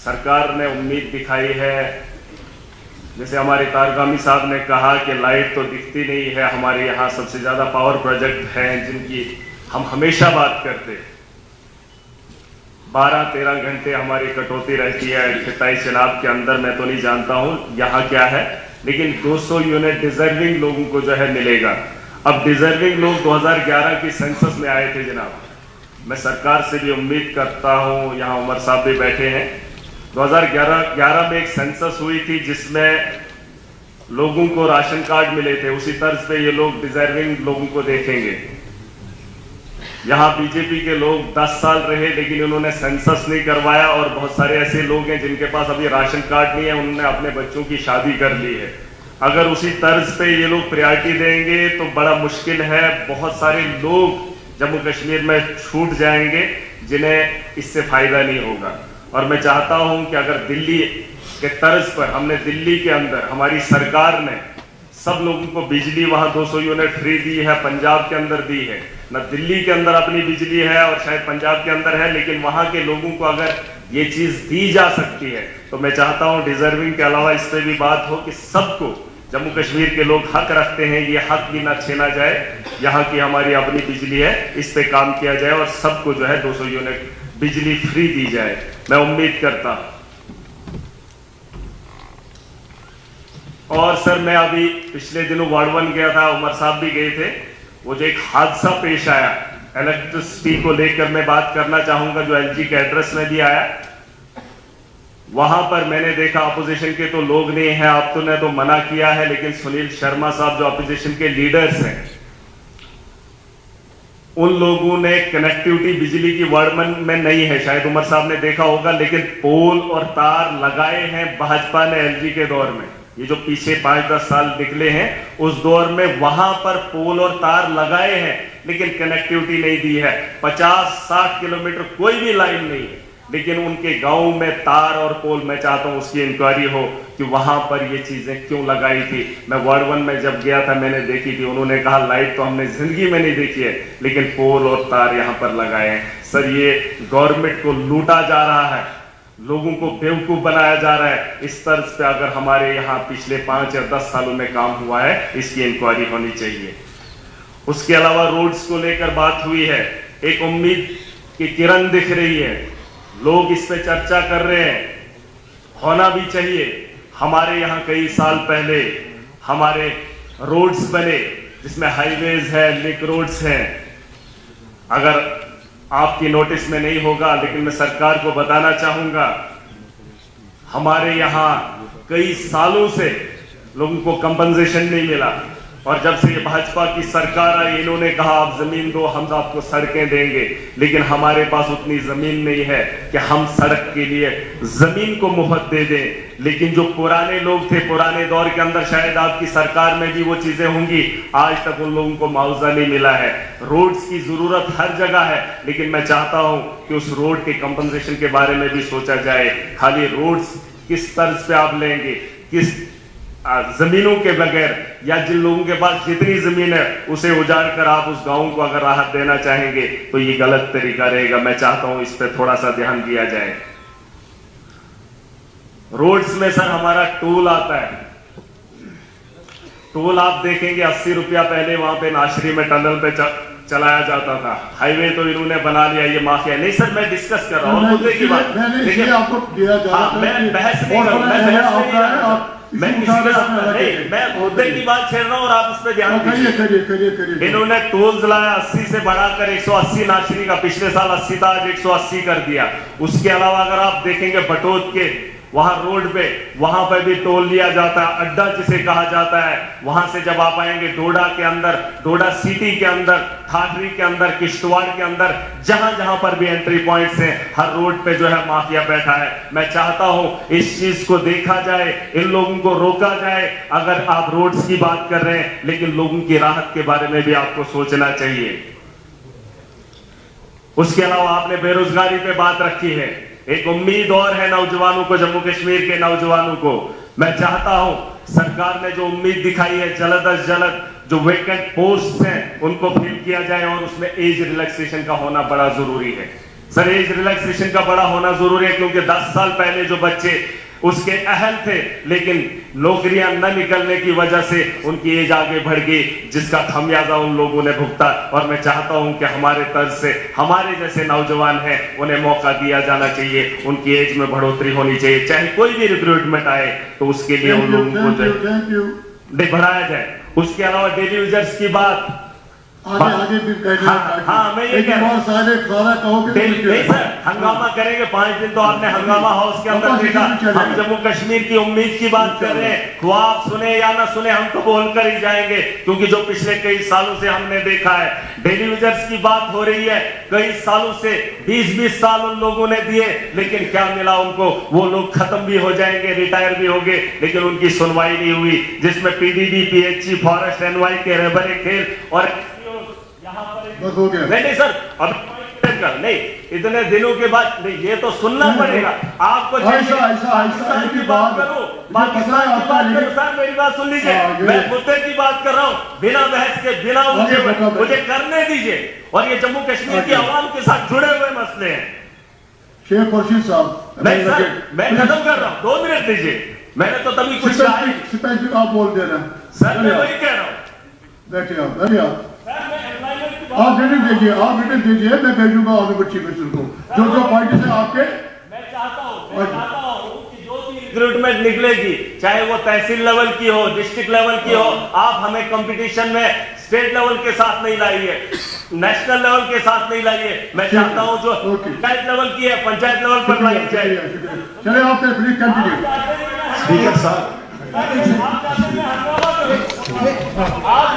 सरकार ने उम्मीद दिखाई है, जैसे हमारे तारगामी साहब ने कहा कि लाइट तो दिखती नहीं है, हमारे यहाँ सबसे ज़्यादा पावर प्रोजेक्ट हैं जिनकी हम हमेशा बात करते हैं। 12-13 घंटे हमारी कटौती रहती है 28 चुनाव के अंदर। मैं तो नहीं जानता हूँ यहाँ क्या है, लेकिन 200 यूनिट डिजर्विंग लोगों को जो है मिलेगा। अब डिजर्विंग लोग 2011 की सेंसस में आए थे जनाब। मैं सरकार से भी उम्मीद करता हूँ, यहाँ उमर साहब भी बैठे हैं, 2011 में एक सेंसस हुई थी जिसमें लोगों को राशन कार्ड मिले थे। उसी तर्ज पे ये लोग डिजर्विंग लोगों को देखेंगे। यहाँ बीजेपी के लोग 10 साल रहे लेकिन उन्होंने सेंसस नहीं करवाया, और बहुत सारे ऐसे लोग हैं जिनके पास अभी राशन कार्ड नहीं है, उन्होंने अपने बच्चों की शादी कर ली है। अगर उसी तर्ज पे ये लोग प्रायोरिटी देंगे तो बड़ा मुश्किल है। बहुत सारे लोग जम्मू कश्मीर में छूट जाएंगे जिन्हें इससे फायदा नहीं होगा। और मैं चाहता हूं कि अगर दिल्ली के तर्ज पर हमने दिल्ली के अंदर हमारी सरकार ने सब लोगों को बिजली वहां 200 यूनिट फ्री दी है, पंजाब के अंदर दी है ना, दिल्ली के अंदर अपनी बिजली है और शायद पंजाब के अंदर है, लेकिन वहां के लोगों को अगर ये चीज दी जा सकती है तो मैं चाहता हूं डिजर्विंग के अलावा इस पर भी बात हो कि सबको, जम्मू कश्मीर के लोग हक रखते हैं, ये हक भी ना छीना जाए। यहाँ की हमारी अपनी बिजली है, इस पे काम किया जाए और सबको जो है 200 यूनिट बिजली फ्री दी जाए। मैं उम्मीद करता हूं। और सर, मैं अभी पिछले दिनों वार्ड 1 गया था, उमर साहब भी गए थे। वो जो एक हादसा पेश आया इलेक्ट्रिसिटी को लेकर, मैं बात करना चाहूंगा, जो एलजी के एड्रेस में भी आया। वहां पर मैंने देखा अपोजिशन के तो लोग नहीं है, आप तो ने तो मना किया है, लेकिन सुनील शर्मा साहब जो अपोजिशन के लीडर्स हैं, उन लोगों ने कनेक्टिविटी बिजली की वार्ड 1 में नहीं है, शायद उमर साहब ने देखा होगा, लेकिन पोल और तार लगाए हैं भाजपा ने एलजी के दौर में। ये जो पीछे 5-10 साल निकले हैं उस दौर में वहां पर पोल और तार लगाए हैं, लेकिन कनेक्टिविटी नहीं दी है। 50-60 किलोमीटर कोई भी लाइन नहीं है, लेकिन उनके गांव में तार और पोल, मैं चाहता हूं उसकी इंक्वायरी हो कि वहां पर ये चीजें क्यों लगाई थी। मैं वार्ड 1 में जब गया था मैंने देखी थी, उन्होंने कहा लाइट तो हमने जिंदगी में नहीं देखी है, लेकिन पोल और तार यहां पर लगाए हैं। सर, ये गवर्नमेंट को लूटा जा रहा है, लोगों को बेवकूफ बनाया जा रहा है। इस तर्ज पे अगर हमारे यहाँ पिछले 5 या 10 सालों में काम हुआ है, इसकी इंक्वायरी होनी चाहिए। उसके अलावा रोड्स को लेकर बात हुई है, एक उम्मीद की किरण दिख रही है, लोग इस पे चर्चा कर रहे हैं, होना भी चाहिए। हमारे यहाँ कई साल पहले हमारे रोड्स बने जिसमें हाईवेज है, लिंक रोड्स हैं। अगर आपकी नोटिस में नहीं होगा, लेकिन मैं सरकार को बताना चाहूंगा, हमारे यहाँ कई सालों से लोगों को कंपनसेशन नहीं मिला, और जब से ये भाजपा की सरकार आई, इन्होंने कहा आप जमीन दो, हम आपको सड़कें देंगे, लेकिन हमारे पास उतनी जमीन नहीं है कि हम सड़क के लिए जमीन को मुफ्त दे दें। लेकिन जो पुराने लोग थे, पुराने दौर के अंदर, शायद आपकी सरकार में भी वो चीजें होंगी, आज तक उन लोगों को मुआवजा नहीं मिला है। रोड्स की जरूरत हर जगह है, लेकिन मैं चाहता हूं कि उस रोड के कंपनसेशन के बारे में भी सोचा जाए। खाली रोड्स किस तर्ज पे आप लेंगे, किस जमीनों के बगैर, या जिन लोगों के पास जितनी जमीन है उसे उजाड़ कर आप उस गांव को अगर राहत देना चाहेंगे तो ये गलत तरीका रहेगा। मैं चाहता हूं इस पर थोड़ा सा ध्यान दिया जाए। रोड्स में सर हमारा टोल आता है, टोल आप देखेंगे 80 रुपया पहले वहां पे नाशरी में टनल पे चलाया जाता था। हाईवे तो इन्होंने बना लिया, ये माफिया। नहीं सर, मैं डिस्कस कर रहा हूँ मुद्दे की बात, देखिए आपको दिया जा रहा है, मैं बहस नहीं कर रहा, मैं मुद्दे की बात छेड़ रहा हूँ और आप उस पर ध्यान दीजिए। इन्होंने टोल्स लाया 80 से बढ़ाकर 180 नाशरी का, पिछले साल 80 था, आज 180 कर दिया। उसके अलावा अगर आप देखेंगे बटोत के वहां रोड पे, वहां पर भी टोल लिया जाता है, अड्डा जिसे कहा जाता है। वहां से जब आप आएंगे डोडा के अंदर, डोडा सिटी के अंदर, ठाठरी के अंदर, किश्तवाड़ के अंदर, जहां जहां पर भी एंट्री पॉइंट्स हैं, हर रोड पे जो है माफिया बैठा है। मैं चाहता हूं इस चीज को देखा जाए, इन लोगों को रोका जाए। अगर आप रोड्स की बात कर रहे हैं, लेकिन लोगों की राहत के बारे में भी आपको सोचना चाहिए। उसके अलावा आपने बेरोजगारी पे बात रखी है, एक उम्मीद और है नौजवानों को, जम्मू कश्मीर के नौजवानों को। मैं चाहता हूं सरकार ने जो उम्मीद दिखाई है, जल्द अज जल्द जो वेकेंट पोस्ट हैं उनको फिल किया जाए, और उसमें एज रिलैक्सेशन का होना बड़ा जरूरी है। सर एज रिलैक्सेशन का बड़ा होना जरूरी है, क्योंकि 10 साल पहले जो बच्चे उसके अहल थे, लेकिन नौकरियां न निकलने की वजह से उनकी एज आगे बढ़ गई, जिसका खमियाजा उन लोगों ने भुगता। और मैं चाहता हूं कि हमारे तर्ज से हमारे जैसे नौजवान हैं उन्हें मौका दिया जाना चाहिए, उनकी एज में बढ़ोतरी होनी चाहिए, चाहे कोई भी रिक्रूटमेंट आए तो उसके लिए उन लोगों को बढ़ाया जाए। उसके अलावा डेली यूजर्स की बात आगे भी कहने हाँ, मैं ये कह रहा हूँ सारा कहोगे नहीं सर, हंगामा करेंगे 5 दिन तो आपने हंगामा हाउस के अंदर देखा। हम जम्मू कश्मीर की उम्मीद की बात कर रहे हैं, ख्वाब सुने या ना सुने हम तो बोलकर ही जाएंगे, क्योंकि जो पिछले कई सालों से हमने देखा है। डेली यूजर्स की बात हो रही है, कई सालों से 20-20 साल उन लोगों ने दिए, लेकिन क्या मिला उनको? वो लोग खत्म भी हो जाएंगे, रिटायर भी होंगे, लेकिन उनकी सुनवाई नहीं हुई, जिसमें पीडीडी, पीएचई, फॉरेस्ट, एनवाई के रहबरे खेल और नहीं सर, अब नहीं इतने दिनों के बाद नहीं, ये तो सुनना पड़ेगा आपको। पाकिस्तान की बात करूं, पाकिस्तान की बात करूं सर, मेरी बात सुन लीजिए, मैं मुद्दे की बात कर रहा हूं, बिना बहस के, बिना मुझे करने दीजिए। और ये जम्मू कश्मीर की आवाम के साथ जुड़े हुए मसले हैं। शेख खुर्शीद साहब, नहीं सर, मैं खत्म कर रहा हूं, 2 मिनट दीजिए, मैंने तो तभी कुछ स्पेसिफिक आप बोल देना सर, मैं वही कह रहा हूं। बैठिए आप रिटर्न दीजिए, मैं भेजूंगा ऑनरेबल चीफ मिनिस्टर को, जो पॉइंट है आपके। मैं चाहता हूं कि जो भी रिक्रूटमेंट निकलेगी, चाहे वो तहसील लेवल की हो, डिस्ट्रिक्ट लेवल की हो, आप हमें कंपटीशन में स्टेट लेवल के साथ नहीं लाइए, नेशनल लेवल के साथ नहीं लाइए। मैं चाहता हूं जो पंचायत लेवल की है, पंचायत लेवल पर लाई जाए। चले आप प्लीज कंटिन्यू। स्पीकर साहब, आप